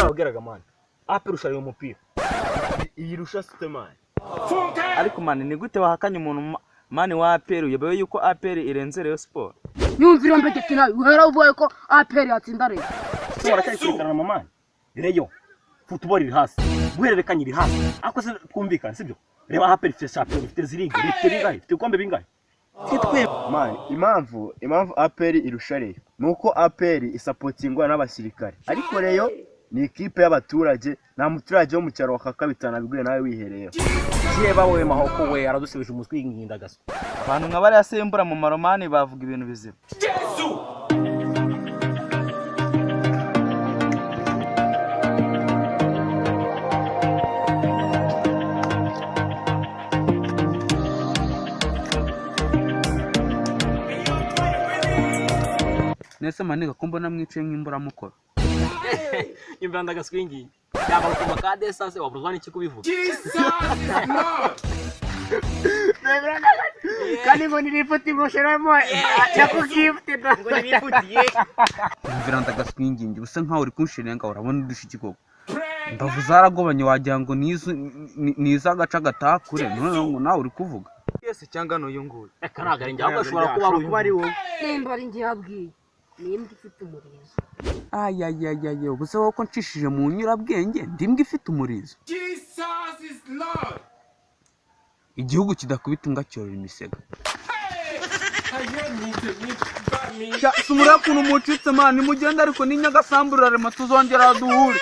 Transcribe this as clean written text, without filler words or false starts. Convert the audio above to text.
nababwiraga mani APR ushariye umupira yirusha Superman ariko mani ni gute wahakanye umuntu mani wa APR yabaye yuko APR irenze Rayon Sport nyumvira mbegeti nawe uhera uvuye ko APR yatsinda Rayon waracyayikirikana na mani Rayon football iri hasi guhererekanya iri hasi ako se twumvikana sibyo reba APR ifite champion ifite zirige ifite bingahe ifite kombe bingahe kitwe man impamvu APR irusha Rayon nuko APR isapotingwa n'abasirikare ariko Rayon ni ikipe y'abaturage nta muturage wo mu cyaro wakakabitana biguye nawe wihereye Jeba wowe mahoko we aradusubije umutwe y'ingindagaso abantu nka bari yasembura mu maromani bavuga ibintu bizima nese maniga ko mbona mwicaye nk'imbura mukoro imvanda gaswingi yaba ukuma ka desase waburwa n'iki kubivuga kandi ngo nirifuti ngosheramo yakugifte ngo nirifutiye imvanda gaswingi usa nkaho uri kunshirenga urabona udushiki koko ndavu zaragobanye wagira ngo niza agaca gatakure none ngo nawe uri kuvuga yese cyangwa no yunguye kanaga njye ahubwo ashobora kuba ari wowe nimba ari njye yabwiye nimbwa ifite umurizo ayayayaye ubuse woko nshishije mu nyurabwenge ndimbwa ifite umurizo Jesus is Lord. igihugu kidakubita imbwa cyorora imisega sumura kuntu mucitse mani mugenda ariko ni nyagasamburare matuzongera duhure